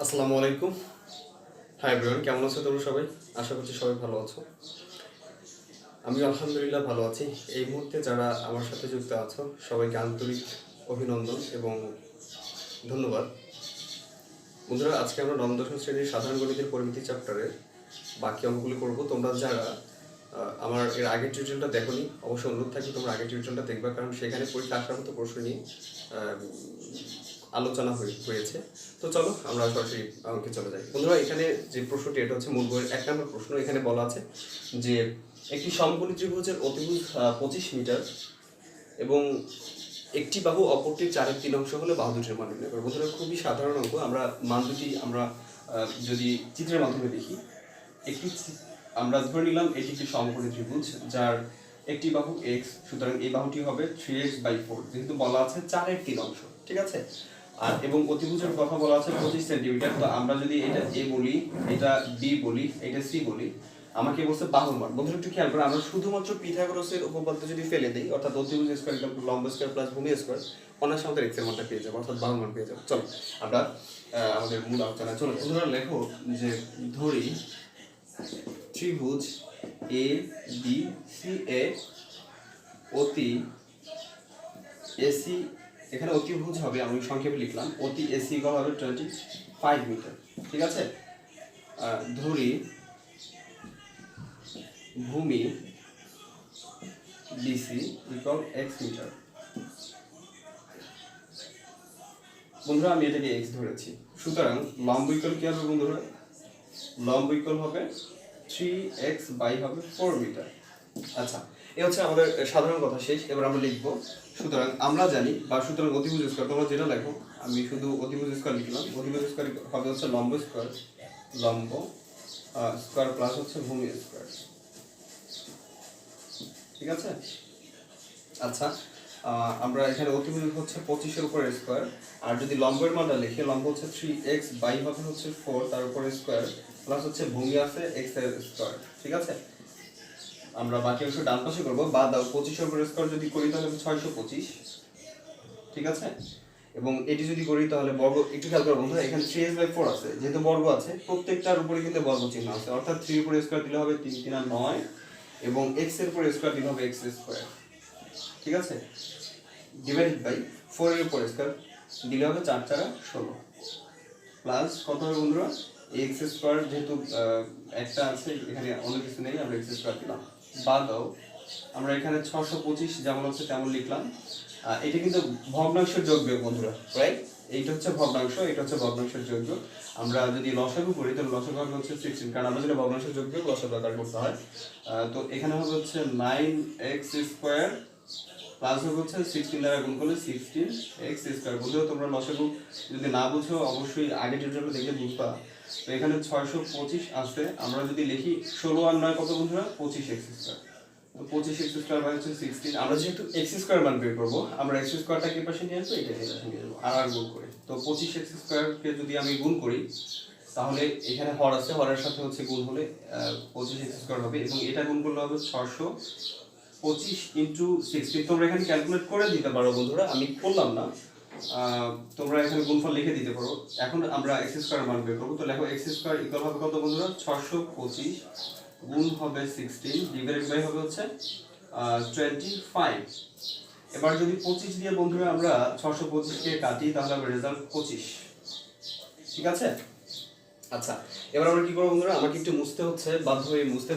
আসসালামু আলাইকুম। Hi everyone, কেমন আছো তোমরা সবাই? আশা করছি সবাই ভালো আছো। আমি আলহামদুলিল্লাহ ভালো আছি। এই মুহূর্তে যারা আমার সাথে যুক্ত আছো সবাইকে আন্তরিক অভিনন্দন এবং ধন্যবাদ। বন্ধুরা, আজকে আমরা নবম দশম শ্রেণীর সাধারণ গণিতের পরিমিতি চ্যাপ্টারের বাকি অঙ্কগুলি করবো। তোমরা যারা আমার এর আগের টিউটোরিয়ালটা দেখোনি, অবশ্যই অনুরোধ থাকি তোমরা আগের টিউটোরিয়ালটা দেখবা, কারণ সেখানে পরীক্ষা আসার মতো প্রশ্ন নিয়ে আলোচনা হয়েছে। তো চলো আমরা সরাসরি অঙ্কে চলে যাই। বন্ধুরা, এখানে যে প্রশ্নটি, এটা হচ্ছে মূল বইয়ের 1 নম্বর প্রশ্ন। এখানে বলা আছে যে একটি সমকোণী ত্রিভুজের অতিভুজ 25 মিটার এবং একটি বাহু অপরটির 4/3 অংশ হলে বাহু দুটির মান নির্ণয় করো। বন্ধুরা, খুবই সাধারণ অঙ্ক। আমরা মান দুটি আমরা যদি চিত্রের মাধ্যমে দেখি, আমরা ধরে নিলাম এটি একটি সমকোণী ত্রিভুজ যার একটি বাহু x, সুতরাং এই বাহুটি হবে 3x/4, যেহেতু বলা আছে 4/3 অংশ, ঠিক আছে। আর এবং অতিভুজের কথা বলা আছে 25 সেন্টিমিটার। তো আমরা যদি এটা a বলি, এটা b বলি, এটা c বলি, আমাকে বলছে বাহুর মান। বন্ধুরা একটু খেয়াল করো, আমরা শুধুমাত্র পিথাগোরাসের উপপাদ্য যদি ফেলে দেই, অর্থাৎ অতিভুজ স্কয়ার ইকুয়াল টু লম্ব স্কয়ার প্লাস ভূমি স্কয়ার, অনার সাথে x এর মানটা পেয়ে যাবো, অর্থাৎ বাহুর মান পেয়ে যাবো। চলো আমরা আমাদের মূল আলোচনা চলো। বন্ধুরা লেখো যে ধরি ত্রিভুজ এ বি সি এ অতি এসি, এখানে অতিভুজ হবে, আমি সংক্ষেপে লিখলাম অতি এসি ইকুয়াল হবে 25 মিটার, ঠিক আছে। ধরি ভূমি বিসি ইকুয়াল x মিটার। বন্ধুরা আমি এটাকে x ধরেছি, সুতরাং লম্ব ইকুয়াল কি হবে বন্ধুরা? লম্ব ইকুয়াল হবে 3x বাই হবে 4 মিটার। আচ্ছা, এই হচ্ছে আমাদের সাধারণ কথা শেষ। এবার আমরা লিখবো, সুতরাং আমরা জানি বা সুতরাং অতিভুজ স্কয়ার, তোমরা যেটা লেখো, আমি শুধু অতিভুজ স্কয়ার লিখলাম। অতিভুজ স্কয়ার হবে হচ্ছে লম্ব স্কয়ার, লম্ব স্কয়ার প্লাস হচ্ছে ভূমি স্কয়ার, ঠিক আছে। আচ্ছা, আমরা এখানে অতিভুজ হচ্ছে 25 এর উপরে স্কয়ার, আর যদি লম্বের মানটা লিখি, লম্ব হচ্ছে 3x বাই হবে হচ্ছে 4 তার উপরে স্কয়ার প্লাস হচ্ছে ভূমি আছে x এর স্কয়ার, ঠিক আছে। আমরা বাকি অংশ ডান পাশে করব, বা দাও 25 এর উপরে স্কয়ার যদি করি তাহলে 625, ঠিক আছে। এবং এটি যদি করি তাহলে বর্গ, একটু খেয়াল করো বন্ধুরা, এখানে 3x/4 আছে, যেহেতু বর্গ আছে প্রত্যেকটার উপরে কিন্তু বর্গ চিহ্ন আছে, অর্থাৎ 3 এর উপরে স্কয়ার দিলে হবে 3 3 9 এবং x এর উপরে স্কয়ার দিলে হবে x স্কয়ার, ঠিক আছে, ডিভাইডেড বাই 4 এর উপরে স্কয়ার দিলে হবে 4 4 16 প্লাস কত হবে বন্ধুরা? x স্কয়ার, যেহেতু একটা আছে এখানে অন্য কিছু নেই, আমরা x স্কয়ার দিলাম, বাদ দাও আমরা এখানে 625 যেমন আছে তেমন লিখলাম। এটা কিন্তু ভগ্নাংশের যোগ্য বন্ধুরা, রাইট? এইটা হচ্ছে ভগ্নাংশ, এটা হচ্ছে ভগ্নাংশের যোগ্য। আমরা যদি লসাগু করি তাহলে লসাগু হবে হচ্ছে 16, কারণ আমরা যদি ভগ্নাংশের যোগ্য লসাগু আকার করতে হয়। তো এখানে হবে হচ্ছে 9x স্কয়ার প্লাস হবে হচ্ছে 16 দ্বারা গুণ করলে 16x স্কয়ার। বুঝলো তোমরা? লসাগু যদি না বুঝো অবশ্যই আগে টিউটোরিয়ালটা দেখে বুঝবা। তো এখানে 625 আছে, আমরা যদি লিখি 16 আর 9 কত বন্ধুরা? 25x square. তো 25x স্কয়ার বাই হচ্ছে 16। আমরা যেহেতু x স্কয়ার মান বের করব, আমরা x স্কয়ারটা কি পাশে নিয়ে আসবো, এটা এই পাশে নিয়ে আসবো আর গুণ করে। তো 25x স্কয়ারকে যদি আমি গুণ করি তাহলে এখানে হর আছে, হরের সাথে হচ্ছে গুণ হলে 25x স্কয়ার হবে, এবং এটা গুণ করলে হবে 625 ইনটু 16। তোমরা এখানে ক্যালকুলেট করে দিতে পারো বন্ধুরা, আমি করলাম না, তোমরা এখানে গুণফল লিখে দিতে পারো। এখন আমরা x স্কয়ার মান বের করব। তো লেখো x স্কয়ার ইকুয়াল হবে কত বন্ধুরা? 625 গুণ হবে 16 ডিভাইডেড বাই হবে হচ্ছে 25। এবার যদি 25 দিয়ে বন্ধুরা আমরা 625 কে কাটি তাহলে হবে রেজাল্ট 25, ঠিক আছে। আচ্ছা, এবার আমরা কি করব বন্ধুরা? আমাকে একটু মুছতে হচ্ছে, বাধ্য হয়ে মুছতে।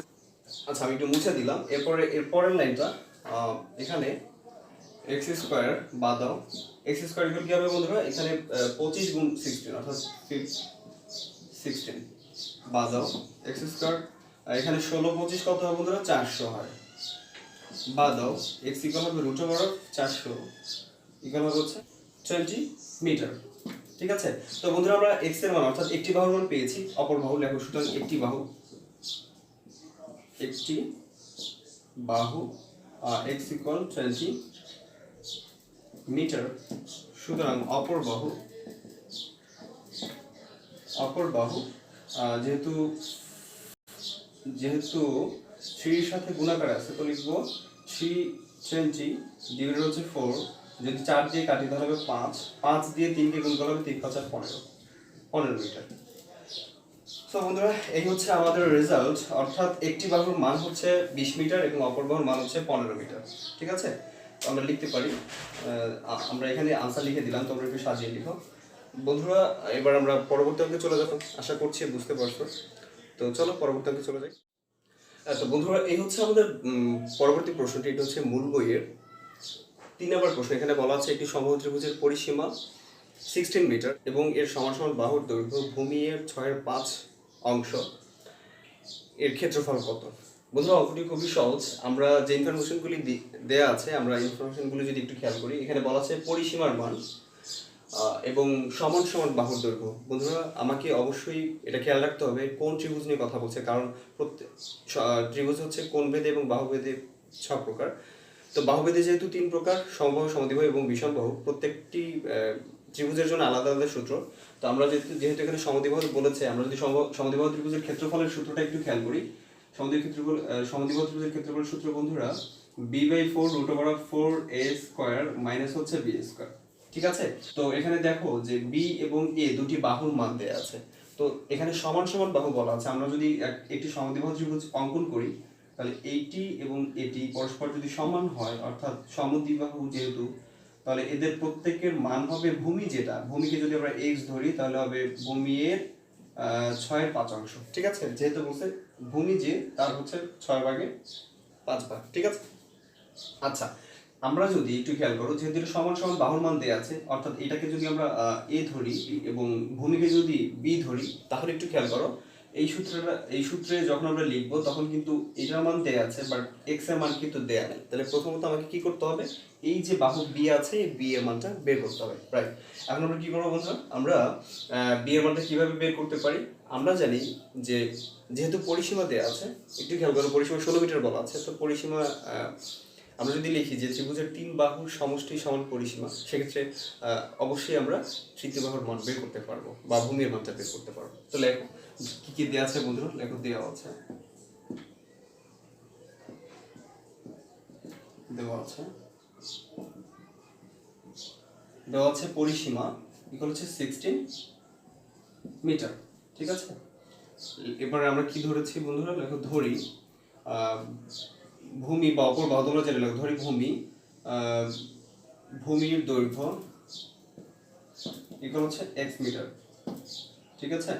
আচ্ছা, আমি একটু মুছে দিলাম। এরপরের লাইনটা এখানে x স্কয়ার বাদ দাও, x স্কয়ার ইকুয়াল কি হবে বন্ধুরা? এখানে 25 গুণ 16 অর্থাৎ 16 বাদ দাও, x স্কয়ার এখানে 16 25 কত হবে বন্ধুরা? 400 হয়। বাদ দাও, x ইকুয়াল হবে √400 ইকুয়াল হবে হচ্ছে 20 মিটার, ঠিক আছে। তো বন্ধুরা আমরা x এর মান অর্থাৎ একটি বাহুর মান পেয়েছি, অপর বাহু লেখো। সুতরাং একটি বাহু x ইকুয়াল 20 মিটার, সুতরাং অপর বাহু যেহেতু 3 এর সাথে গুণাকার আছে, তো লিখবো 320 ডিভাইডেড হচ্ছে 4, যদি 4 দিয়ে কাটি তাহলে হবে 5, 5 দিয়ে 3 কে গুণ করলে হবে 3 5 15, 15 মিটার। সো বন্ধুরা এই হচ্ছে আমাদের রেজাল্ট, অর্থাৎ একটি বাহুর মান হচ্ছে 20 মিটার এবং অপর বাহুর মান হচ্ছে 15 মিটার। ঠিক আছে, তো আমরা লিখতে পারি, আমরা এখানে আনসার লিখে দিলাম, তোমরা একটু সাজিয়ে লিখো বন্ধুরা। এবার আমরা পরবর্তী অঙ্কে চলে যাবো, আশা করছি বুঝতে পারছো। তো চলো পরবর্তী অঙ্কে চলে যাই। তো বন্ধুরা এই হচ্ছে আমাদের পরবর্তী প্রশ্নটি, এটা হচ্ছে মূল বইয়ের 3 নম্বর প্রশ্ন। এখানে বলা আছে একটি সমবাহু ত্রিভুজের পরিসীমা 16 মিটার এবং এর সমান সমান বাহুর দৈর্ঘ্য ভূমি এর 6/5 অংশ, এর ক্ষেত্রফল কত? বন্ধুরা অঙ্কটি খুবই সহজ। আমরা যে ইনফরমেশনগুলি দেয়া আছে, আমরা ইনফরমেশনগুলি যদি একটু খেয়াল করি, এখানে বলা আছে পরিসীমার মান এবং সমান সমান বাহুর দৈর্ঘ্য। বন্ধুরা আমাকে অবশ্যই এটা খেয়াল রাখতে হবে কোন ত্রিভুজ নিয়ে কথা বলছে, কারণ প্রত্যেক ত্রিভুজ হচ্ছে কোণভেদে এবং বাহুভেদে 6 প্রকার। তো বাহুভেদে যেহেতু 3 প্রকার, সমবাহু, সমদ্বিবাহু এবং বিষমবাহু, প্রত্যেকটি ত্রিভুজের জন্য আলাদা আলাদা সূত্র। তো আমরা যেহেতু এখানে সমদ্বিবাহু বলেছে, আমরা যদি সমদ্বিবাহু ত্রিভুজের ক্ষেত্রফলের সূত্রটা একটু খেয়াল করি, সমদ্বিবাহু ত্রিভুজের ক্ষেত্রফলের সূত্র বন্ধুরা b/4 মাইনাস হচ্ছে b স্কয়ার। ঠিক আছে, তো এখানে দেখো যে বি এবং এ দুটি বাহুর মান দেয়া আছে। তো এখানে সমান সমান বাহু বলা আছে। আমরা যদি একটি সমদ্বিবাহু ত্রিভুজ অঙ্কন করি, তাহলে এইটি এবং এটি পরস্পর যদি সমান হয়, অর্থাৎ সমদ্বিবাহু যেহেতু, তাহলে এদের প্রত্যেকের মান হবে ভূমি, যেটা ভূমিকে যদি আমরা x ধরি তাহলে হবে ভূমি এর 6/5 অংশ। ঠিক আছে, যেহেতু বলছে ভূমি যে তার হচ্ছে 6/5 ঠিক আছে। আচ্ছা, আমরা যদি একটু খেয়াল করো, যেহেতু সমান সমান বাহুর মান দেয়া আছে, অর্থাৎ এটাকে যদি আমরা এ ধরি এবং ভূমিকে যদি বি ধরি, তাহলে একটু খেয়াল করো এই সূত্রে যখন আমরা লিখবো তখন কিন্তু এটার মান দেয়া আছে, বাট এক্স এর মান কিন্তু দেয়া নেই। তাহলে প্রথমত আমাকে কি করতে হবে, এই যে বাহু বি আছে এই বি এর মানটা বের করতে হবে, রাইট? এখন আমরা কি করবো বন্ধুরা, আমরা বি এর মানটা কিভাবে বের করতে পারি? আমরা জানি যে যেহেতু পরিসীমা দেয়া আছে, একটু খেয়াল করো, পরিসীমা 16 মিটার বলা আছে। তো পরিসীমা আমরা যদি লিখি যে ত্রিভুজের 3 বাহুর সমষ্টি সমান পরিসীমা, সেক্ষেত্রে অবশ্যই আমরা তৃতীয় বাহুর মান বের করতে পারবো বা ভূমির মানটা বের করতে পারবো। তো লেখো কি কি দেওয়া আছে বন্ধুরা, লেখো দেওয়া আছে দেওয়া আছে পরিসীমা ইকুয়াল হচ্ছে 16 মিটার। ঠিক আছে, এবারে আমরা কি ধরেছি বন্ধুরা, লেখো ধরি ভূমি বা অপর বাহু, তোমরা জেনে লেখো, ধরি ভূমির দৈর্ঘ্য ইকুয়াল হচ্ছে x মিটার। ঠিক আছে,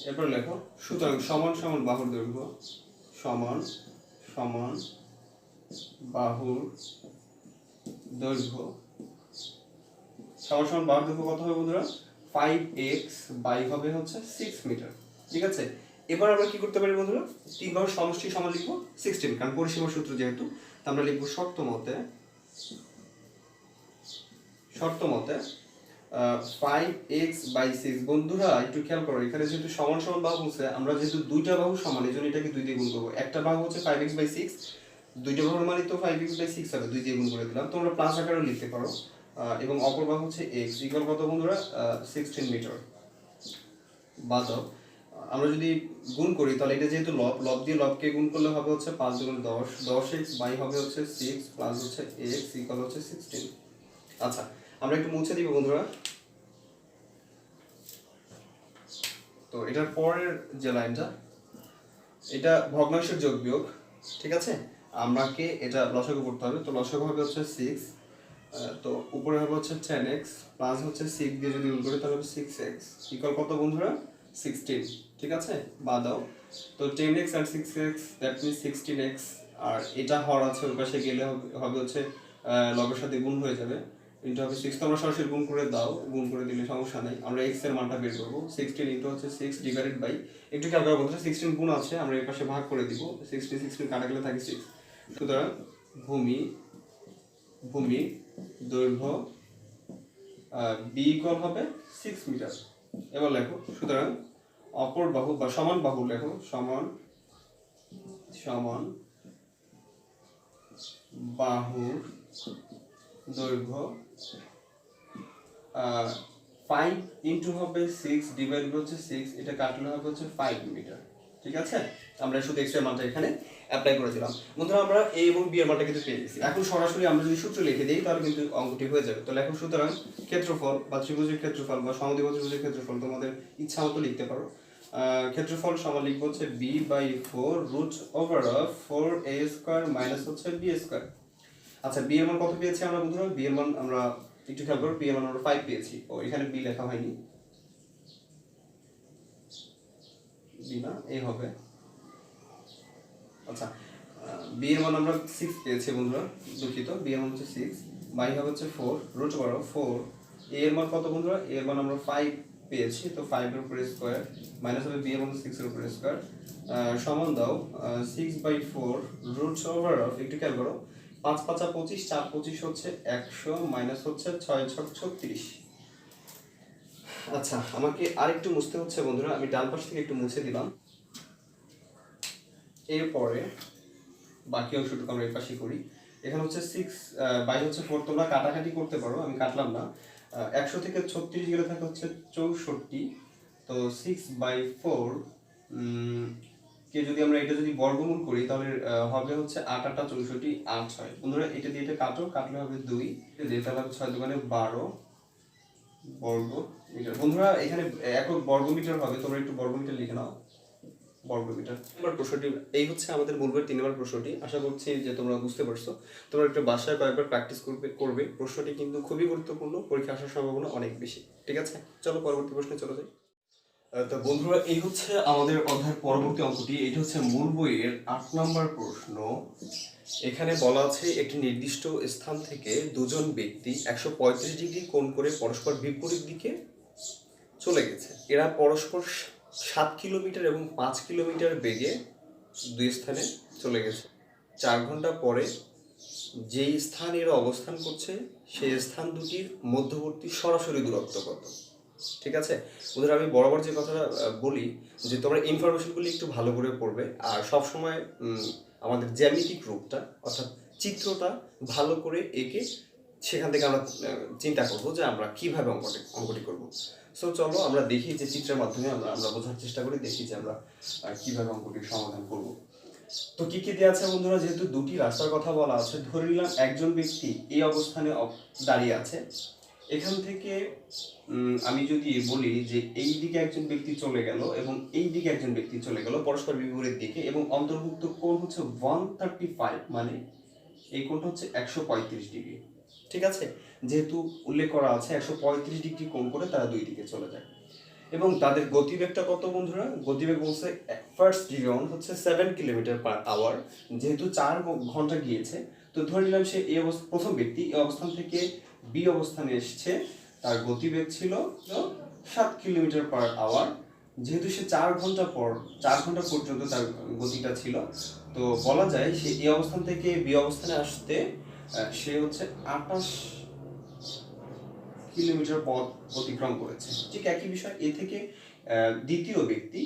এরপর লেখো সুতরাং সমান সমান বাহুর দৈর্ঘ্য সমান সমান বাহুর দৈর্ঘ্য সমান সমান বাহুর দৈর্ঘ্য কত হবে বন্ধুরা, 5x বাই হবে হচ্ছে 6 মিটার। ঠিক আছে, এবার আমরা কি করতে পারি বন্ধুরা, 3 বাহুর সমষ্টি সমান লিখবো 16, কারণ পরিসীমার সূত্র যেহেতু। আমরা লিখবো শর্ত মতে 5x/6। বন্ধুরা একটু খেয়াল করো, এখানে যেহেতু সমান সমান বাহু বলছে, আমরা যেহেতু দুইটা বাহু সমান, এই জন্য এটাকে 2 দিয়ে গুণ করবো। একটা বাহু হচ্ছে 5x/6, দুইটা বাহুর মানে তো 5x/6 হবে, 2 দিয়ে গুণ করে দিলাম। তোমরা প্লাস আকারেও লিখতে পারো। এবং অপর বাহু হচ্ছে x ইকুয়াল কত বন্ধুরা, 16 মিটার। বাদ দাও, আমরা যদি গুণ করি তাহলে এটা যেহেতু লব দিয়ে লবকে গুণ করলে হবে হচ্ছে 5 × 10, 10x বাই হবে হচ্ছে 6 প্লাস হচ্ছে x ইকুয়াল হচ্ছে 16। আচ্ছা, আমরা একটু মুছে দিব বন্ধুরা। তো এটার পরের যে লাইনটা, এটা ভগ্নাংশের যোগ বিয়োগ। ঠিক আছে, আমাকে এটা লসাগু করতে হবে। তো লসাগু হবে হচ্ছে 6, তো উপরে হবে হচ্ছে 10x প্লাস হচ্ছে 6 দিয়ে যদি গুণ করি তাহলে হবে 6x ইকুয়াল কত বন্ধুরা, 16। ঠিক আছে, বাদ দাও। তো 10x R 6x that means 16x, আর এটা হর আছে ওর পাশে গেলে হবে হচ্ছে লবের সাথে গুণ হয়ে যাবে, ইন্টু হবে 6। তোমরা সরাসরি গুণ করে দাও, গুণ করে দিলে সমস্যা নেই। আমরা x এর মানটা বের করব, 16 ইন্টু হচ্ছে 6 ডিভাইডেড বাই, একটু খেয়াল করো বন্ধুরা, 16 গুণ আছে, আমরা এর পাশে ভাগ করে দিব, 16 কাটা গেলে থাকে 6। সুতরাং ভূমি দৈর্ঘ্য b ইকুয়াল হবে 6 মিটার। এবার লেখো সুতরাং অপর বাহু বা সমান বাহু, লেখো সমান বাহুর দৈর্ঘ্য 5 ইন্টু হবে 6 ডিভাইড হচ্ছে 6, এটা কাটলে হবে হচ্ছে 5 মিটার। ঠিক আছে, আমরা শুধু এক্স এর মানটা এখানে অ্যাপ্লাই করে দিলাম। বন্ধুরা আমরা এ এবং বি এর মানটা কিন্তু পেয়ে গেছি। এখন সরাসরি আমরা যদি সূত্র লিখে দিই তাহলে কিন্তু অঙ্কটি হয়ে যাবে। তাহলে এখন সুতরাং ক্ষেত্রফল বা ত্রিভুজের ক্ষেত্রফল বা সমদ্বিবাহু ত্রিভুজের ক্ষেত্রফল তোমাদের ইচ্ছা মতো লিখতে পারো। ক্ষেত্রফল সমান লিখবো হচ্ছে b/4 root over of 4a square minus হচ্ছে b স্কয়ার। আচ্ছা, বি এর মান কত পেয়েছি আমরা বন্ধুরা? বি এর মান আমরা একটু খেয়াল করো, বি এর মান আমরা 5 পেয়েছি। ও এখানে বি লেখা হয়নি, বি না এ হবে। আচ্ছা, বি এর মান আমরা 6 পেয়েছি বন্ধুরা, দুঃখিত, বি এর মান হচ্ছে 6, বাই হবে হচ্ছে 4 রুট ওভার 4। এ এর মান কত বন্ধুরা? এ এর মান আমরা 5 পেয়েছি, তো 5 এর উপরে স্কয়ার মাইনাস হবে বি এর মান 6 এর উপরে স্কয়ার সমান দাও 6/4 রুট ওভার একটু খেয়াল করো, 5 5 25, 4 25 হচ্ছে 100 মাইনাস হচ্ছে 6 6 36। আচ্ছা, আমাকে আরেকটু মুছতে হচ্ছে বন্ধুরা, আমি ডান পাশ থেকে একটু মুছে দিলাম। এরপরে বাকি অংশটুকু আমরা এই পাশে করি। এখানে হচ্ছে 6 বাই হচ্ছে 4, তোমরা কাটাকাটি করতে পারো, আমি কাটলাম না। 100 থেকে 36 গেলে থাকে হচ্ছে 64, তো 6/4 কে যদি আমরা এটা যদি বর্গমূল করি তাহলে হবে হচ্ছে 8 8 64, 8 হয়। বন্ধুরা এটা দিয়ে এটা কাটলে হবে 2, দিয়ে তাহলে 6 দুগুণে 12 বর্গ মিটার। বন্ধুরা এখানে একক বর্গ মিটার হবে, তোমরা একটু বর্গ মিটার লিখে নাও, বর্গ মিটার। এবার প্রশ্নটি এই হচ্ছে আমাদের মূল বইয়ের 3 নম্বর প্রশ্নটি। আশা করছি যে তোমরা বুঝতে পারছো। তোমরা একটু বাসায় কয়েকবার প্র্যাকটিস করবে। প্রশ্নটি কিন্তু খুবই গুরুত্বপূর্ণ, পরীক্ষা আসার সম্ভাবনা অনেক বেশি। ঠিক আছে, চলো পরবর্তী প্রশ্নে চলে যাই। তো বন্ধুরা এই হচ্ছে আমাদের অধ্যায়ের পরবর্তী অঙ্কটি। এটা হচ্ছে মূল বইয়ের 8 নম্বর প্রশ্ন। এখানে বলা আছে একটি নির্দিষ্ট স্থান থেকে দুজন ব্যক্তি 135 ডিগ্রি কোণ করে পরস্পর বিপরীত দিকে চলে গেছে। এরা পরস্পর 7 কিলোমিটার এবং 5 কিলোমিটার বেগে দুই স্থানে চলে গেছে। 4 ঘন্টা পরে যেই স্থানে এরা অবস্থান করছে সেই স্থান দুটির মধ্যবর্তী সরাসরি দূরত্ব কত? ঠিক আছে বন্ধুরা, আমি বরাবর যে কথাটা বলি যে তোমরা ইনফরমেশনগুলি একটু ভালো করে পড়বে, আর সবসময় আমাদের জ্যামিতিক রূপটা অর্থাৎ চিত্রটা ভালো করে এঁকে সেখান থেকে আমরা চিন্তা করবো যে আমরা কিভাবে অঙ্কটি করবো। সো চলো আমরা দেখি যে চিত্রের মাধ্যমে আমরা বোঝার চেষ্টা করি, দেখি যে আমরা কিভাবে অঙ্কটির সমাধান করব। তো কি কি দেওয়া আছে বন্ধুরা? যেহেতু দুটি রাস্তার কথা বলা আছে, ধরে নিলাম একজন ব্যক্তি এই অবস্থানে দাঁড়িয়ে আছে। এখান থেকে আমি যদি বলি যে এই দিকে একজন ব্যক্তি চলে গেল এবং এই দিকে একজন ব্যক্তি চলে গেল পরস্পর বিপরীত দিকে, এবং অন্তর্ভুক্ত কোণ হচ্ছে 135, মানে এই কোণটা হচ্ছে 135 ডিগ্রি। ঠিক আছে, যেহেতু উল্লেখ করা আছে 135 ডিগ্রি কোণ করে তারা দুই দিকে চলে যায়, এবং তাদের গতিবেগটা কত বন্ধুরা? গতিবেগ বলছে ফার্স্ট রাউন্ড হচ্ছে 7 কিলোমিটার পার আওয়ার। যেহেতু 4 ঘন্টা গিয়েছে, তো ধরে নিলাম সে এই প্রথম ব্যক্তি এই অবস্থান থেকে বি অবস্থানে এসছে, তার গতিবেগ ছিল 7 কিলোমিটার পার আওয়ার। যেহেতু সে 4 ঘন্টা পর্যন্ত তার গতিটা ছিল, তো বলা যায় সে এই অবস্থান থেকে বি অবস্থানে আসতে সে হচ্ছে 28 কিলোমিটার পথ অতিক্রম করেছে। ঠিক একই বিষয় এ থেকে দ্বিতীয় ব্যক্তি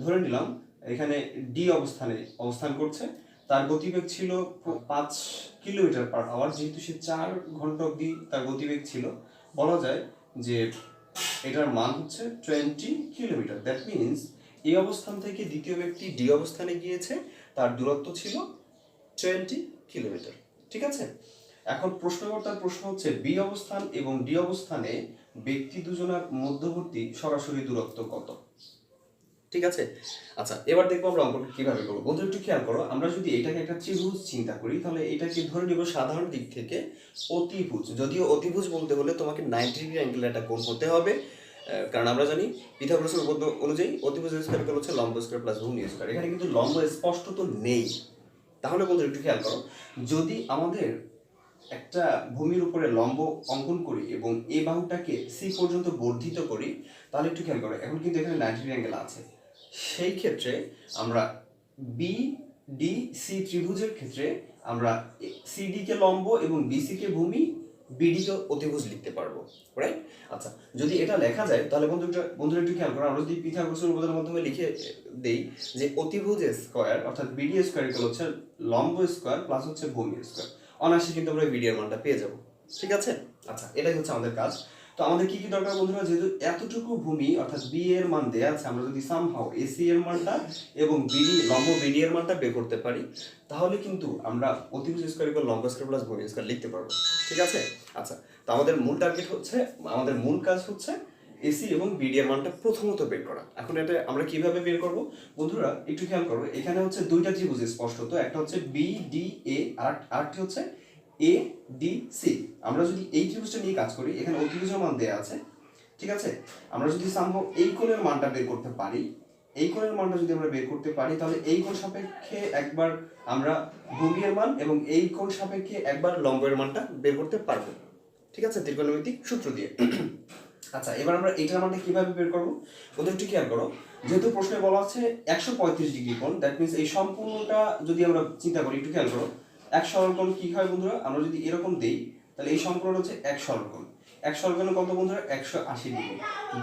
ধরে নিলাম এখানে ডি অবস্থানে অবস্থান করছে, তার গতিবেগ ছিল 5 কিলোমিটার পার আওয়ার। যেহেতু সে 4 ঘন্টা অবধি তার গতিবেগ ছিল, বলা যায় যে এটার মান হচ্ছে 20 কিলোমিটার। দ্যাট মিনস এই অবস্থান থেকে দ্বিতীয় ব্যক্তি ডি অবস্থানে গিয়েছে, তার দূরত্ব ছিল 20 কিলোমিটার। ঠিক আছে, এখন প্রশ্নকর্তার প্রশ্ন হচ্ছে বি অবস্থান এবং ডি অবস্থানে ব্যক্তি দুজনের মধ্যবর্তী সরাসরি দূরত্ব কত? ঠিক আছে, আচ্ছা এবার দেখবো আমরা অঙ্কটা কিভাবে করবো। বন্ধু একটু খেয়াল করো, আমরা যদি এটাকে একটা ত্রিভুজ চিন্তা করি তাহলে এটাকে ধরে নিব সাধারণ দিক থেকে অতিভুজ। যদিও অতিভুজ বলতে হলে তোমাকে 90 ডিগ্রি অ্যাঙ্গেলের একটা কোণ হতে হবে, কারণ আমরা জানি পিথাগোরাসের উপপাদ্য অনুযায়ী অতিভুজের স্কয়ার হচ্ছে লম্ব স্কয়ার প্লাস ভূমি স্কয়ার। এখানে কিন্তু লম্ব স্পষ্ট তো নেই। তাহলে বন্ধু একটু খেয়াল করো, যদি আমাদের একটা ভূমির উপরে লম্ব অঙ্কন করি এবং এই বাহুটাকে সি পর্যন্ত বর্ধিত করি, তাহলে একটু খেয়াল করো এখন কিন্তু এখানে 90 ডিগ্রি অ্যাঙ্গেল আছে। সেই ক্ষেত্রে আমরা বি ডি সি ত্রিভুজের ক্ষেত্রে আমরা সিডি কে লম্ব এবং বিসি কে ভূমি, বিডি কে অতিভুজ লিখতে পারবো, রাইট? আচ্ছা, যদি এটা লেখা যায় তাহলে বন্ধুরা একটু খেয়াল করো, আমরা যদি পিথাগোরাসের উপপাদ্যের মাধ্যমে লিখে দেই যে অতিভুজ স্কয়ার অর্থাৎ বিডি স্কয়ার ইকুয়াল হচ্ছে লম্ব স্কয়ার প্লাস হচ্ছে ভূমি স্কয়ার, অনায়াসে কিন্তু আমরা বিডি এর মানটা পেয়ে যাব। ঠিক আছে, আচ্ছা এটাই হচ্ছে আমাদের কাজ। তো আমাদের কি কি দরকার বন্ধুরা, যেহেতু এতটুকু ভূমি অর্থাৎ বি এর মান দেয়া আছে, আমরা যদি সামহাও এসি এর মানটা এবং বিডি লম্ব বিডি এর মানটা বের করতে পারি, তাহলে কিন্তু আমরা অতিভুজ স্কয়ার ইকুয়াল লম্ব স্কয়ার প্লাস ভূমি স্কয়ার লিখতে পারবো। ঠিক আছে? আচ্ছা, তো আমাদের মূল টার্গেট হচ্ছে, আমাদের মূল কাজ হচ্ছে এসি এবং বিডি এর মানটা প্রথমত বের করা। এখন এটা আমরা কিভাবে বের করব বন্ধুরা, একটু খেয়াল করবো। এখানে হচ্ছে দুইটা ত্রিভুজ স্পষ্টত, একটা হচ্ছে বি ডি এ আর আরেকটি হচ্ছে এ ডি সি। আমরা যদি এই ত্রিভুজটা নিয়ে কাজ করি, এখানে অতিভুজের মান দেয়া আছে। ঠিক আছে? আমরা যদি সামহাও এই কোণের মানটা বের করতে পারি, এই কোণের মানটা যদি আমরা বের করতে পারি, তাহলে এই কোণ সাপেক্ষে একবার আমরা ভূমি এর মান এবং এই কোণ সাপেক্ষে একবার লম্বের মানটা বের করতে পারবো। ঠিক আছে? ত্রিকোণমিতিক সূত্র দিয়ে। আচ্ছা, এবার আমরা এইটার মানটা কিভাবে বের করবো বন্ধু, একটু খেয়াল করো। যেহেতু প্রশ্নে বলা আছে 135 ডিগ্রি কোণ, দ্যাট মিনস এই সম্পূর্ণটা যদি আমরা চিন্তা করি, একটু খেয়াল করো, এক সরল কোণ কি হয় বন্ধুরা, আমরা যদি এরকম দেই তাহলে এই সম্পূর্ণটা হচ্ছে এক সরল কোণ। এক সরল কোণ কত বন্ধুরা, 180 ডিগ্রি।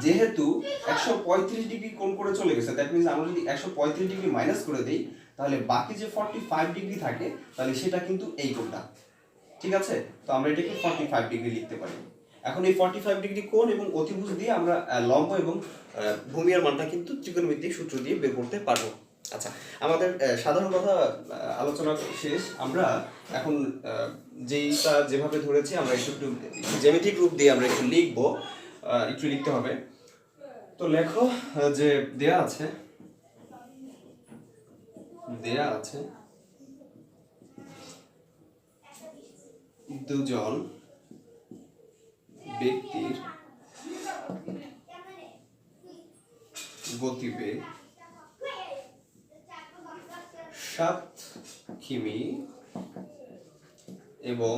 যেহেতু 135 ডিগ্রি কোণ করে চলে গেছে, দ্যাট মিনস আমরা যদি 135 ডিগ্রি মাইনাস করে দেই, তাহলে বাকি যে 45 ডিগ্রি থাকে, তাহলে সেটা কিন্তু এই কোণটা। ঠিক আছে? তো আমরা এটাকে 45 ডিগ্রি লিখতে পারি। এখন এই 45 ডিগ্রি কোণ এবং অতিভুজ দিয়ে আমরা লম্ব এবং ভূমির মানটা কিন্তু ত্রিকোণমিতিক সূত্র দিয়ে বের করতে পারবো। আচ্ছা, আমাদের সাধারণ কথা আলোচনা শেষ। আমরা এখন যেইটা যেভাবে ধরেছি আমরা একটু জ্যামিতিক রূপ দিয়ে আমরা একটু লিখবো, একটু লিখতে হবে। তো লেখো যে দেয়া আছে দুজন ব্যক্তির গতিবেগ 7 কিমি এবং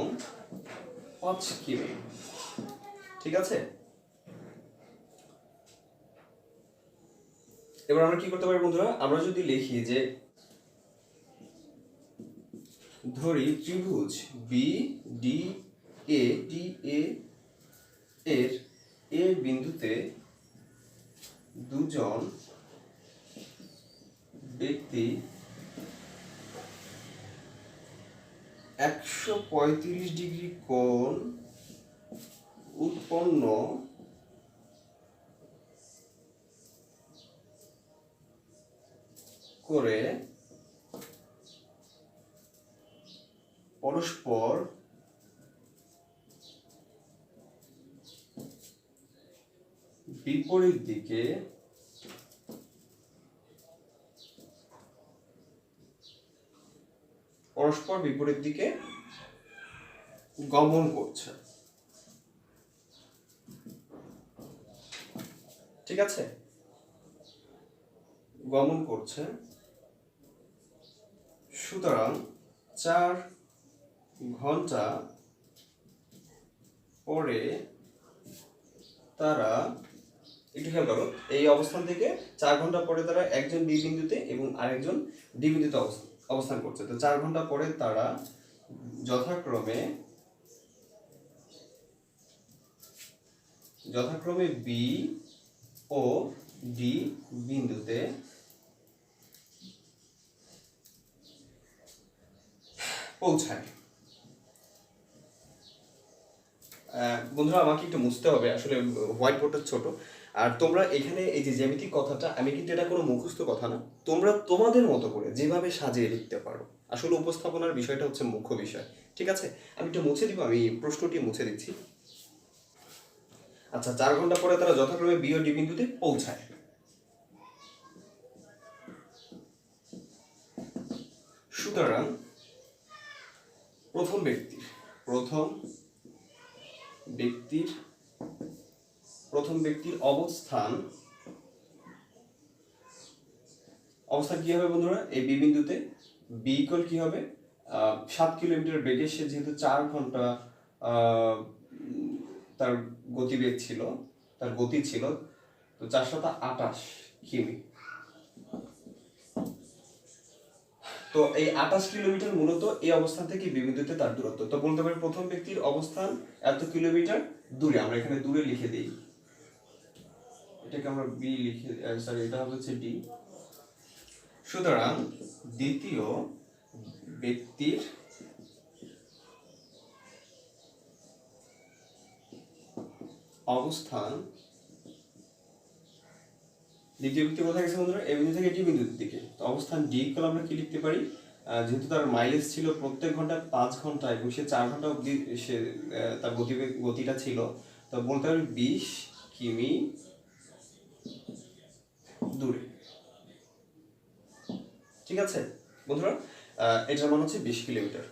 5 কিমি। ঠিক আছে? এবার আমরা কি করতে পারি বন্ধুরা, আমরা যদি লিখি যে ধরি ত্রিভুজ বি ডি এ এর এ বিন্দুতে দুজন ব্যক্তি 135 ডিগ্রি কোণ উৎপন্ন করে পরস্পর বিপরীত দিকে গমন করছে। ঠিক আছে? গমন করছে। সুতরাং 4 ঘন্টা পরে তারা, একটু খেয়াল করো, এই অবস্থান থেকে 4 ঘন্টা পরে তারা একজন বি বিন্দুতে এবং আরেকজন ডি বিন্দুতে অবস্থান করছে। তো 4 ঘন্টা পরে তারা যথাক্রমে বি ও ডি বিন্দুতে পৌঁছায়। বন্ধুরা আমাকে একটু মুছতে হবে, আসলে হোয়াইট বোর্ডটা ছোট। আর তোমরা এখানে এই যে জ্যামিতিক কথাটা, আমি কিন্তু এটা কোনো মুখস্থ কথা না, তোমরা তোমাদের মতো করে যেভাবে সাজিয়ে লিখতে পারো। আসলে উপস্থাপনার বিষয়টা হচ্ছে মুখ্য বিষয়। ঠিক আছে? আমি একটু মুছে দিব, আমি প্রশ্নটি মুছে দিচ্ছি। আচ্ছা, 4 ঘন্টা পরে তারা যথাক্রমে বি ও ডি বিন্দুতে পৌঁছায়। সুতরাং প্রথম ব্যক্তির অবস্থান কি হবে বন্ধুরা, এই বি বিন্দুতে বি ইকুয়াল কি হবে, 7 কিলোমিটার বেগে, সে যেহেতু 4 ঘন্টা তার গতিবেগ ছিল, তার গতি ছিল, তো 428 কিমি। তো এই 28 কিলোমিটার মূলত এই অবস্থান থেকে বি বিন্দুতে তার দূরত্ব। তো বলতে পারি প্রথম ব্যক্তির অবস্থান এত কিলোমিটার দূরে, আমরা এখানে দূরে লিখে দিই, এটাকে আমরা বি লিখে, সরি এটা হবে হচ্ছে ডি। সুতরাং দ্বিতীয় ব্যক্তির অবস্থান দ্বিতীয় ব্যক্তি কোথায় গেছে বন্ধুরা? এ বিন্দু থেকে ডি বিন্দুর দিকে। তো অবস্থান ডি ইকুয়াল আমরা কি লিখতে পারি? যেহেতু তার মাইলেজ ছিল প্রত্যেক ঘন্টা 5 ঘন্টা এবং সে 4 ঘন্টা অবধি সে তার গতিটা ছিল, তো বলতে পারি 20 কিমি দূরে। ঠিক আছে বন্ধুরা, এটার মান হচ্ছে 20 কিলোমিটার।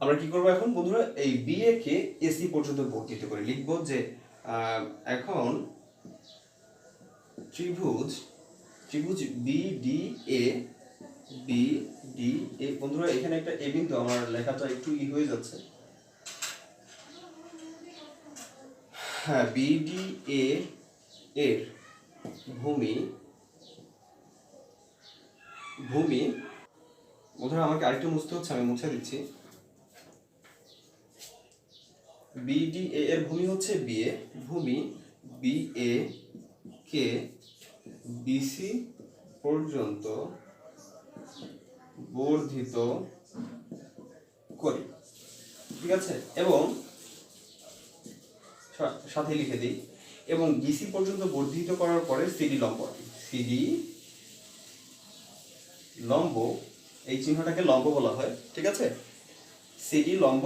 আমরা কি করবো এখন বন্ধুরা? এই বি এ কে এসি পর্যন্ত বর্ধিত করে লিখবো যে এখন ত্রিভুজ বি ডি এ বন্ধুরা এখানে একটা এ বিন্দু, আমার লেখাটা একটু হয়ে যাচ্ছে। হ্যাঁ, বিডি এর ভূমি বন্ধুরা আমাকে আরেকটু মুছতে হচ্ছে, আমি মুছে দিচ্ছি। বিডি এর ভূমি হচ্ছে ভূমি বি এ কে বিসি পর্যন্ত বর্ধিত করি। ঠিক আছে, এবং সাথে লিখে দিই, এবং বিসি পর্যন্ত বর্ধিত করার পরে সিডি লম্ব, এই চিহ্নটাকে লম্ব বলা হয়। ঠিক আছে, সিডি লম্ব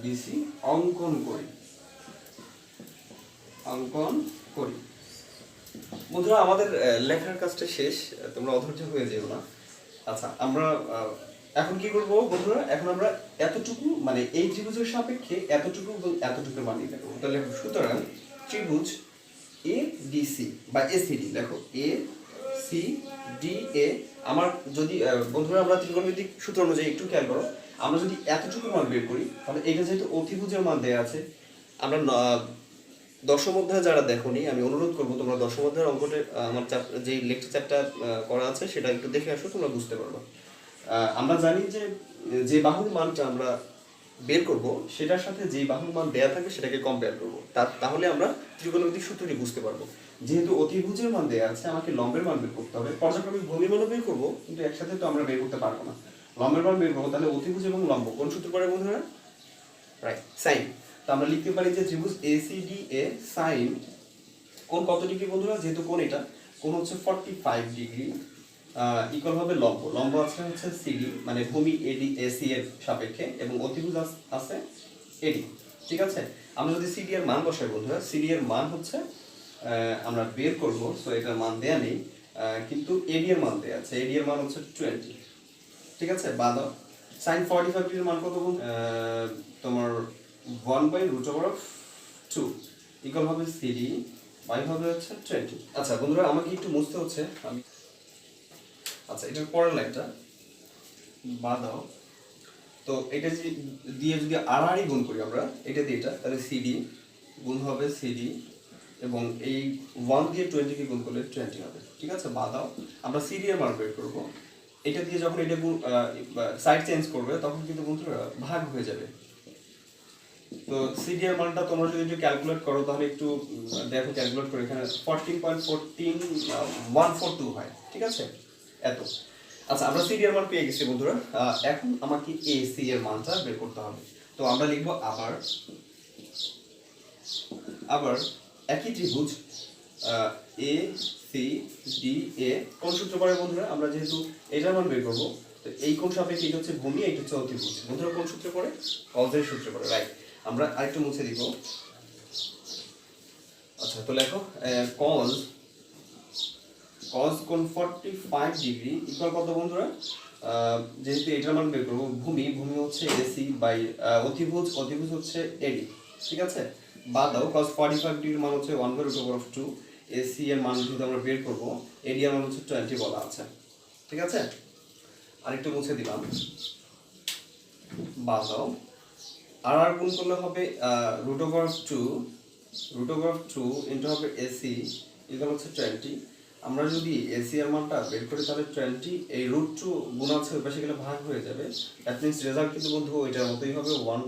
বিসি অঙ্কন করি। বন্ধুরা আমাদের লেখার কাজটা শেষ, তোমরা অধৈর্য হয়ে যেও না। আচ্ছা, আমরা এখন কি করব বন্ধুরা? এখন আমরা এতটুকু মানে এই ত্রিভুজের সাপেক্ষে এতটুকু এবং এতটুকুর মান নির্ণয় করব। তাহলে সুতরাং ত্রিভুজ এ ডিসি বা এসিডি, দেখো এ সি ডি এ, আমার যদি বন্ধুরা আমরা ত্রিকোণমিতিক সূত্র অনুযায়ী একটু খেয়াল করো, আমরা যদি এতটুকু মান বের করি তাহলে এটা যেহেতু অতিভুজের মান দেয়া আছে, আমরা দশম অধ্যায় যারা দেখোনি আমি অনুরোধ করবো তোমরা দশম অধ্যায়ের অঙ্কটা আমার যে লেকচার চ্যাপ্টার করা আছে সেটা একটু দেখে আসো, তোমরা বুঝতে পারবে। আমরা জানি যে বাহুর মানটা আমরা বের করব সেটার সাথে যে বাহুর মান দেয়া থাকে সেটাকে কম্পেয়ার করব, তাহলে আমরা ত্রিকোণমিতিক সূত্রটি বুঝতে পারবো। যেহেতু অতিভুজের মান দেয়া আছে, আমাকে লম্বের মান বের করতে হবে। পর্যায়ক্রমিক ভূমির মানও বের করবো, কিন্তু একসাথে তো আমরা বের করতে পারবো না। লম্বের মান বের করবো, তাহলে অতিভুজ এবং লম্ব কোন সূত্র পড়ে বন্ধুরা? Right, sine. তো আমরা লিখতে পারি যে ত্রিভুজ এসিডি এ সাইন কোণ কত ডিগ্রি বন্ধুরা? যেহেতু কোণ এটা কোণ হচ্ছে 45 ডিগ্রি ইকুয়াল হবে লম্ব আছে হচ্ছে সিডি মানে ভূমি এডি এসি এর সাপেক্ষে, এবং অতিভুজ আছে এডি। ঠিক আছে, আমরা যদি সিডি এর মান বসাই বন্ধুরা, সিডি এর মান হচ্ছে আমরা বের করব, সো এটার মান দেয়া নেই, কিন্তু এডি এর মান দেয়া আছে। এডি এর মান হচ্ছে 20। ঠিক আছে, বাদ sin 45 ডিগ্রির মান কত তোমার 1/√2 ইকুয়াল হবে সিডি বাই হবে হচ্ছে 20। আচ্ছা বন্ধুরা আমাকে একটু মুছতে হচ্ছে আমি। আচ্ছা, এটার পরের লাইনটা বাদ দাও। তো এটা দিয়ে যদি আড়াআড়ি গুণ করি আমরা এটা দিয়ে এটা, তাহলে সিডি গুণ হবে সিডি, এবং এই 1 দিয়ে 20 কে গুণ করলে 20 হবে। ঠিক আছে, বাদ দাও। আমরা সিডি এর মান বের করব। এটা দিয়ে যখন এটা সাইড চেঞ্জ করবে তখন কিন্তু বন্ধুরা ভাগ হয়ে যাবে। তো সিডি এর মানটা তোমরা যদি একটু ক্যালকুলেট করো তাহলে একটু দেখো, ক্যালকুলেট করে এখানে 14.142 হয়। ঠিক আছে, এত। আচ্ছা, আমরা সিডি এর মান পেয়ে গেছি বন্ধুরা। এখন আমাকে এসি এর মানটা বের করতে হবে। তো আমরা লিখব আবার একই ত্রিভুজ এ সি ডি এ কোন সূত্র পড়ে বন্ধুরা? আমরা যেহেতু এটার মান বের করব, তো এই কোণ সাপেক্ষে এটা হচ্ছে ভূমি, এটা হচ্ছে অতিভুজ। বন্ধুরা কোন সূত্রে পড়ে? কজের সূত্রে পড়ে, রাইট। আমরা আরেকটু মুছে দিব। আচ্ছা, তো লেখো কজ কোণ 45 ডিগ্রি ইকুয়াল কত বন্ধুরা? যেহেতু এটার মান বের করব, ভূমি হচ্ছে এসি বাই অতিভুজ হচ্ছে এডি। ঠিক আছে, বাদ দাও। cos 45 ডিগ্রির মান হচ্ছে 1/√2, এসি এর মান যদি আমরা বের করব, এডি এর মান হচ্ছে 20 বলা আছে। ঠিক আছে, আরেকটু মুছে দিলাম, বাদ দাও। আর গুণ করলে হবে √2 ইনটু হবে এসি ইকুয়াল হচ্ছে 20। আমরা যদি এসি এর মানটা বের করি তাহলে 20 এই √2 গুণ আছে ওই পাশে গেলে ভাগ হয়ে যাবে। দ্যাট মিন্স রেজাল্ট কিন্তু বন্ধু এটার মতোই হবে 1.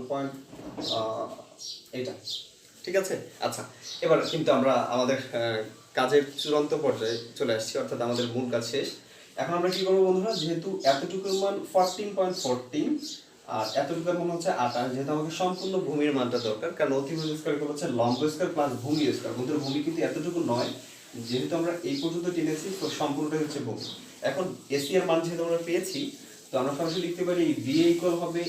এটা ঠিক আছে। আচ্ছা, এবার কিন্তু আমরা আমাদের কাজের চূড়ান্ত পর্যায়ে চলে আসছি, অর্থাৎ আমাদের মূল কাজ শেষ। এখন আমরা কি করবো বন্ধুরা? যেহেতু এতটুকুর মান 14.14, আর এতটুকু মনে হচ্ছে 28, যেহেতু আমাকে সম্পূর্ণ ভূমির মানটা দরকার, কারণ অতিভুজ স্কয়ার ইকুয়াল হচ্ছে লম্ব স্কয়ার প্লাস ভূমি স্কয়ার। বন্ধুরা ভূমি কিন্তু এতটুকু নয়, যেহেতু আমরা এই পর্যন্ত টেনেছি তো সম্পূর্ণটাই হচ্ছে ভূমি। এখন এসি এর মান যেহেতু আমরা পেয়েছি, তো আমরা সরাসরি লিখতে পারি বিএ ইকুয়াল হবে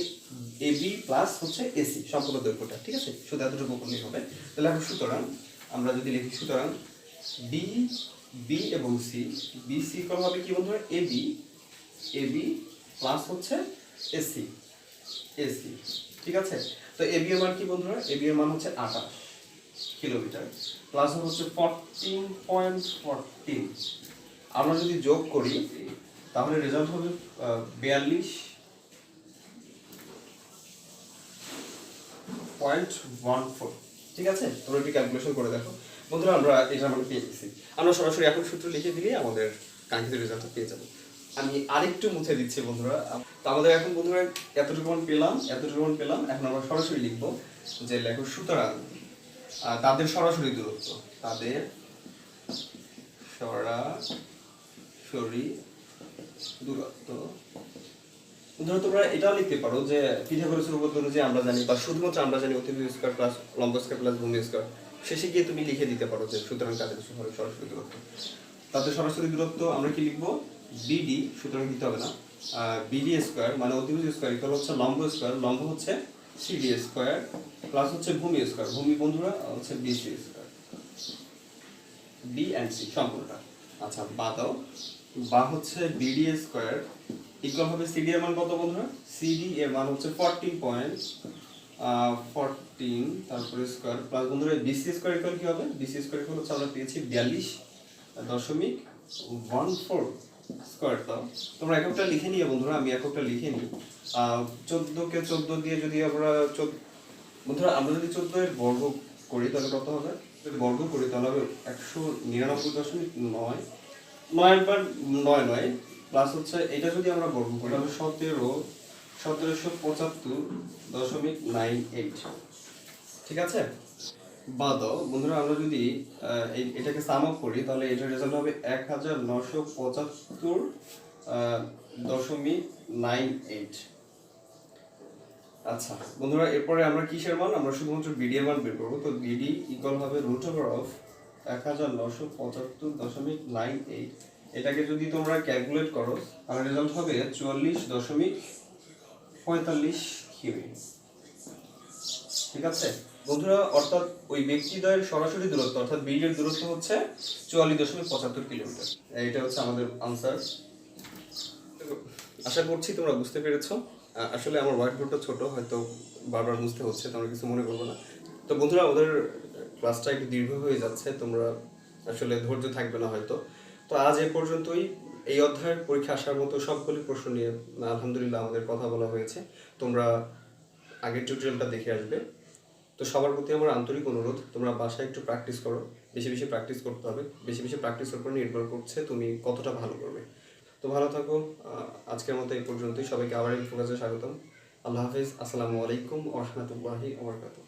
এবি প্লাস হচ্ছে এসি সম্পূর্ণ দৈর্ঘ্যটা, ঠিক আছে? শুধু এতটুকু করলেই হবে। তাহলে এখন সুতরাং আমরা যদি লিখি, সুতরাং বি বি এবং সি, বি সি ইকুয়াল হবে কি বন্ধুরা, এবি এবি প্লাস হচ্ছে এসি এসি, ঠিক আছে? তো এবি এর মান কি বন্ধুরা, এবি এর মান হচ্ছে 28 কিলোমিটার প্লাস হচ্ছে 14.14। আমরা যদি যোগ করি তাহলে রেজাল্ট হবে 42.14, ঠিক আছে? তোমরা একটু ক্যালকুলেশন করে দেখো বন্ধুরা। আমরা এটা মানে পেয়ে গেছি। আমরা সরাসরি এখন সূত্র লিখে দিলে আমাদের কাঙ্ক্ষিত রেজাল্টটা পেয়ে যাবো। আমি আরেকটু মুছে দিচ্ছি বন্ধুরা। তো আমাদের এখন বন্ধুরা এতটুকু পেলাম, এখন আমরা সরাসরি লিখবো যে লেখো সুতরাং তাদের সরাসরি দূরত্ব, তাদের সরাসরি দূরত্ব। বন্ধুরা তোমরা এটাও লিখতে পারো যে পিথাগোরাসের উপপাদ্য অনুযায়ী আমরা জানি, বা শুধুমাত্র আমরা জানি অতিভুজ স্কয়ার প্লাস লম্ব স্কয়ার প্লাস ভূমি স্কয়ার, শেষে গিয়ে তুমি লিখে দিতে পারো যে সুতরাং তাদের সরাসরি দূরত্ব। তাদের সরাসরি দূরত্ব আমরা কি লিখবো, বিডি, সুতরাং দিতে হবে না, বিডি স্কয়ার মানে অতিভুজ স্কয়ার ইকুয়াল হচ্ছে লম্ব স্কয়ার, লম্ব হচ্ছে সিডি স্কয়ার প্লাস হচ্ছে ভূমি স্কয়ার, ভূমি বন্ধুরা হচ্ছে BC square, B and C সম্পূর্ণটা। আচ্ছা বা দাও, বা হচ্ছে বিডি স্কয়ার ইকুয়াল হবে সিডি এর মান কত বন্ধুরা, সিডি এর মান হচ্ছে 14 তারপরে স্কয়ার প্লাস বন্ধুরা বিসি স্কয়ার ইকুয়াল কি হবে, বিসি স্কয়ার ইকুয়াল হচ্ছে আমরা পেয়েছি 42.14 স্কয়ার। দাও তোমরা এককটা লিখে নিয়ে বন্ধুরা, আমি এককটা লিখে নিই। 14 কে 14 দিয়ে যদি আমরা বন্ধুরা আমরা যদি 14 এর বর্গ করি তাহলে কত হবে, যদি বর্গ করি তাহলে হবে 199.9, 9 প্লাস হচ্ছে এটা যদি আমরা বর্গ করি তাহলে 1775.98, ঠিক আছে? বাদ বন্ধুরা আমরা যদি এটাকে সাম আপ করি তাহলে এটার রেজাল্ট হবে 1975.98। আচ্ছা বন্ধুরা এরপরে আমরা কিসের মান, আমরা শুধুমাত্র বিডি এর মান বের করবো। তো বিডি ইকুয়াল হবে √1975.98। এটাকে যদি তোমরা ক্যালকুলেট করো তাহলে রেজাল্ট হবে 44.45 কিমি, ঠিক আছে বন্ধুরা? অর্থাৎ ওই ব্যক্তিদ্বয়ের সরাসরি দূরত্ব অর্থাৎ বিডি এর দূরত্ব হচ্ছে 44.75 কিলোমিটার। এটা হচ্ছে আমাদের আনসার। আশা করছি তোমরা বুঝতে পেরেছো। আসলে আমার হোয়াইট বোর্ডটা ছোট, হয়তো বারবার বুঝতে হচ্ছে, তোমরা কিছু মনে করবো না। তো বন্ধুরা ওদের ক্লাসটা একটু দীর্ঘ হয়ে যাচ্ছে, তোমরা আসলে ধৈর্য থাকবে না হয়তো। তো আজ এ পর্যন্তই। এই অধ্যায়ের পরীক্ষা আসার মতো সবগুলি প্রশ্ন নিয়ে আলহামদুলিল্লাহ আমাদের কথা বলা হয়েছে। তোমরা আগের টিউটোরিয়ালটা দেখে আসবে। তো সবার প্রতি আমার আন্তরিক অনুরোধ, তোমরা বাসায় একটু প্র্যাকটিস করো, বেশি বেশি প্র্যাকটিস করতে হবে। বেশি বেশি প্র্যাকটিসের উপর নির্ভর করছে তুমি কতটা ভালো করবে। তো ভালো থাকো। আজকের মতো এই পর্যন্তই। সবাইকে আবার ইনফোকাসে স্বাগতম। আল্লাহ হাফিজ। আসসালামু আলাইকুম ওয়া রাহমাতুল্লাহি ওয়া বারাকাতুহু।